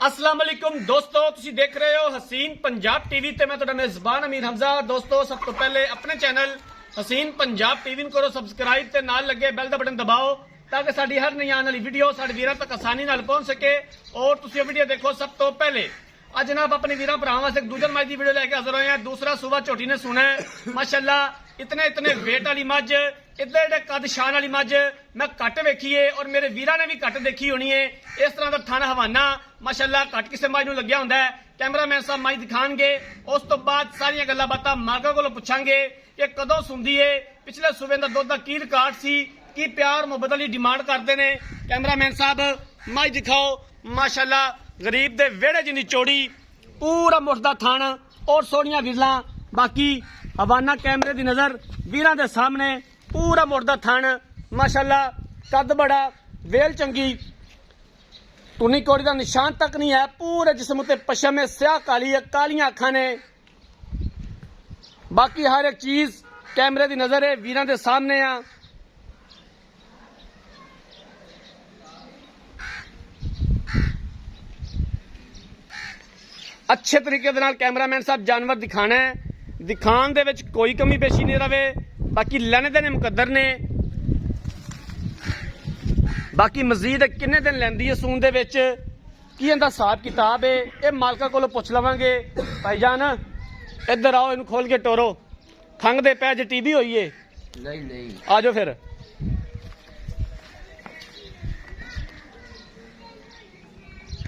अस्सलाम वालेकुम दोस्तों, तुसी देख रहे हो हसीन पंजाब टीवी ते मैं तुहाडा मेजबान अमीर हमजा। दोस्तों, सब तो पहले अपने चैनल हसीन पंजाब टीवी करो सबसक्राइब ते नाल लगे बेल दा बटन दबाओ ताकि साडी हर नई आने वाली वीडियो साडे वीरां तक आसानी नाल पहुंच सके और तुसी ये वीडियो देखो सब तो पहले। आज जनाब अपने वीरां भरावां वास्ते एक दूजन मज की वीडियो लेके हाजिर होए हैं। दूसरा सूबा झोटी ने सुना है माशाअल्लाह, इतने वेट वाली मझ, इतने कद शान वाली मझ मैं घट वेखी है और मेरे वीरां ने भी घट देखी होनी है। इस तरह का थन हवाना माशाअल्लाह घट किसी मझ नूं लग्या हुंदा है। कैमरामैन साहब मझ दिखाणगे, उस तो बाद सारियां गल्लां बातां मालकां कोलों पुछांगे कि कदों सुंदी है, पिछले सूबे दा दुध दा की रिकॉर्ड सी, की प्यार मुहब्बत वाली डिमांड करते ने। कैमरामैन साहब मझ दिखाओ माशाअल्लाह, गरीब दे वेड़े जिन्नी चौड़ी, पूरा मुठदा थन और सोहणियां विरलां। बाकी हवाना कैमरे दी नजर वीरां दे सामने, पूरा मुठदा थन माशाअल्लाह, कद बड़ा, वेल चंगी, टुनी कौड़ी का निशान तक नहीं है। पूरे जिस्म उत्ते पशम है, स्याह काली है, कालियां अखां ने। बाकी हर एक चीज कैमरे दी नजर है वीरां दे सामने आ। अच्छे तरीके दे नाल कैमरामैन साहब जानवर दिखाना है, दिखाण दे विच कोई कमी पेशी नहीं रवे। बाकी लैने देने मुकद्दर ने। बाकी मजीद किन्ने दिन लैंदी है सून दे विच, की इहदा हिसाब किताब है, ये मालका कोलों पुछ लवांगे। भाईजान इधर आओ, इनू खोल के टोरो, खंघ दे पै जे टीबी होई है? नहीं आ जाओ फिर।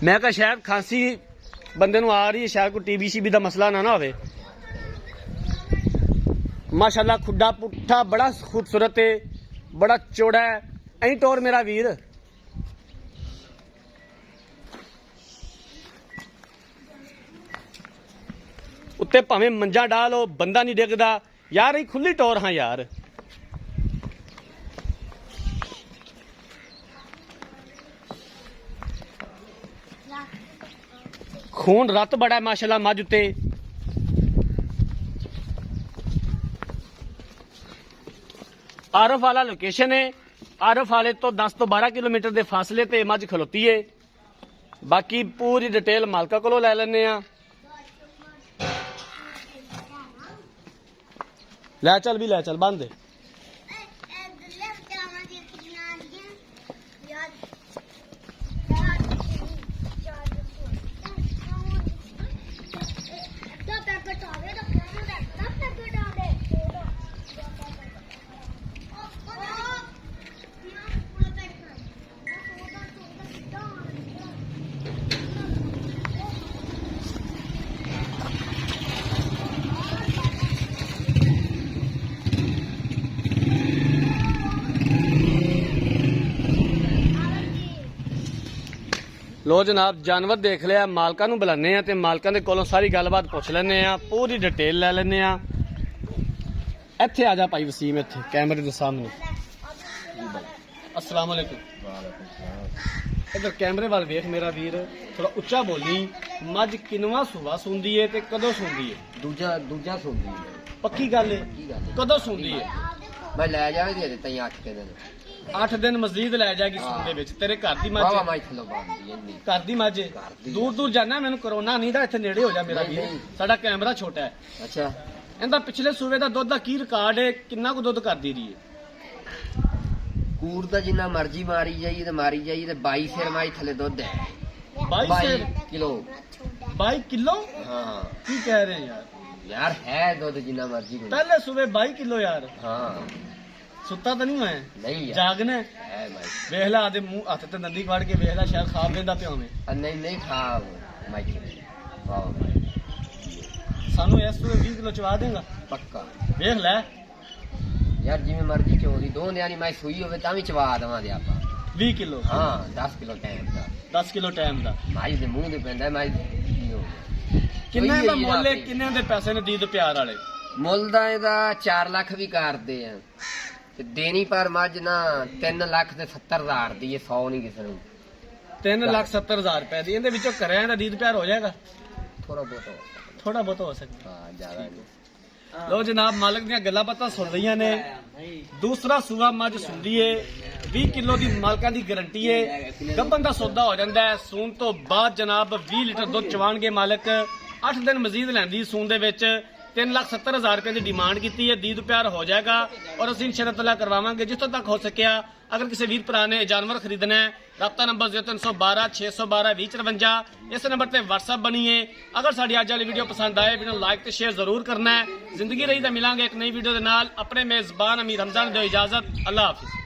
मैं कहा शायद खांसी बंदे नूं आ रही है, शायद कोई टीबी शीबी दा मसला ना होवे। माशाअल्लाह खुड्डा पुट्ठा बड़ा खूबसूरत है, बड़ा चौड़ा है। ऐं टोर मेरा वीर। उत्ते भावें मंजा डालो, बंदा नहीं डिगदा यार। ये खुली टोर हाँ यार। खून रत बड़ा है माशाअल्लाह मझ उत्ते। आरफ वाला लोकेशन है, आरफ वाले तो 10 तो 12 किलोमीटर के फासले ते मझ खलोती है। बाकी पूरी डिटेल मालका कोलों ले लेने आ। ले चल भी ले चल, बंद दे। लो जनाब, जानवर देख लिया, मालका नूं बुलाने आ ते मालकां दे कोलों सारी गलबात पुछ लैने आ, पूरी डिटेल ले लेने आ। इत्थे आ जा भाई वसीम, इत्थे कैमरे दे सामने। अस्सलाम वालेकुम। इधर कैमरे वाल वेख मेरा वीर, थोड़ा उच्चा बोली। मझ किनवा सूबा सुंदी है ते कदों सुंदी है? दूजा सुनदी है। पक्की गल है? कदों सुंदी है? मैं ले जावे दे तई 8 दिन 8 दिन मजीद लै जाएगी सून दे विच। तेरे घर दी मझ? मैं थलो बांधी है नहीं। घर दी मझ? दूर जाना, मैनू कोरोना नहीं दा, इत्थे नेड़े हो जा मेरा वीर। साडा कैमरा छोटा है। अच्छा, इंदा पिछले सूबे दा दुध दा की रिकॉर्ड है? किन्ना को दुध करदी रही है? कूड़ दा जिन्ना मर्जी मारी जाइए ते 22 सिर माई थले दुध है। 22 किलो। 22 किलो? हाँ, की कह रहे हैं यार? यार है दुध जिन्ना मर्जी। पहले सूबे 22 किलो यार। हाँ, सुता तो नहीं है? नहीं यार, जागना है भाई। वेखला आदे मुंह हथ ते नंदी फाड़ के वेखला, शायद खा लेंदा पिया में। नहीं खा माई। वाह सानू इस सूबे 20 किलो चवा देगा पक्का। वेख ले यार, जिमें मर्जी चोरी दो न्यानी माई सुई होवे तां भी चवा देवांगे आपां। 20 किलो? हाँ, 10 किलो टाइम दा। 10 किलो टाइम दा माई दे मुंह दे पैंदा माई। किन्ने दा मुੱਲ है? किन्ने दे पैसे ने दीद प्यार वाले? ਮੁੱਲ ਦਾ ਇਹਦਾ 4 ਲੱਖ ਵੀ ਕਰਦੇ ਆ ਤੇ ਦੇਣੀ ਪਰ ਮੱਝ ਨਾ 3 ਲੱਖ ਤੇ 70,000 ਦੀ ਹੈ, 100 ਨਹੀਂ ਕਿਸੇ ਨੂੰ। 3,70,000 रुपए दी। ਇਹਦੇ ਵਿੱਚੋਂ ਕਰਿਆ ਦਾ ਦੀਦ ਪਿਆਰ ਹੋ ਜਾਏਗਾ? ਥੋੜਾ ਬਹੁਤ थोड़ा बहुत हो सकता है। ਹਾਂ, ਜ਼ਿਆਦਾ ਨਹੀਂ। ਲੋ ਜਨਾਬ ਮਾਲਕ ਦੀਆਂ ਗੱਲਾਂ ਬਾਤਾਂ ਸੁਣ ਰਹੀਆਂ ਨੇ। ਦੂਸਰਾ ਸੂਆ ਮੱਝ ਸੁੰਦੀ ਏ, 20 ਕਿਲੋ ਦੀ ਮਾਲਕਾਂ ਦੀ ਗਾਰੰਟੀ ਏ। ਗੱਭਣ ਦਾ ਸੌਦਾ ਹੋ ਜਾਂਦਾ ਹੈ। ਸੂਣ ਤੋਂ ਬਾਅਦ ਜਨਾਬ 20 ਲੀਟਰ ਦੁੱਧ ਚਵਾਣਗੇ ਮਾਲਕ। 8 ਦਿਨ ਮਜ਼ੀਦ ਲੈਂਦੀ ਸੂਣ ਦੇ ਵਿੱਚ। 3,70,000 ਰੁਪਏ ਦੀ ਡਿਮਾਂਡ ਕੀਤੀ ਹੈ। ਦੀਦ ਪਿਆਰ ਹੋ ਜਾਏਗਾ ਔਰ ਅਸੀਂ ਸ਼ਰਤਲਾ ਕਰਵਾਵਾਂਗੇ ਜਿੱਥੋਂ ਤੱਕ ਹੋ ਸਕਿਆ। ਅਗਰ ਕਿਸੇ ਵੀਰ ਭਰਾ ਨੇ ਜਾਨਵਰ ਖਰੀਦਣਾ ਹੈ, ਰਾਬਤਾ ਨੰਬਰ 0312 612 2054। ਇਸ ਨੰਬਰ ਤੇ WhatsApp ਬਣੀਏ। ਅਗਰ ਸਾਡੀ ਅੱਜ ਵਾਲੀ ਵੀਡੀਓ ਪਸੰਦ ਆਏ, ਵੀਡੀਓ ਲਾਈਕ ਤੇ ਸ਼ੇਅਰ ਜ਼ਰੂਰ ਕਰਨਾ ਹੈ। ਜ਼ਿੰਦਗੀ ਰਹੀ ਤਾਂ ਮਿਲਾਂਗੇ ਇੱਕ ਨਈ ਵੀਡੀਓ ਦੇ ਨਾਲ। ਆਪਣੇ ਮੇਜ਼ਬਾਨ ਅਮੀਰ ਹਮਜ਼ਾ ਨੂੰ ਦਿਓ ਇਜਾਜ਼ਤ। ਅੱਲਾਹ ਹਾਫਿਜ਼।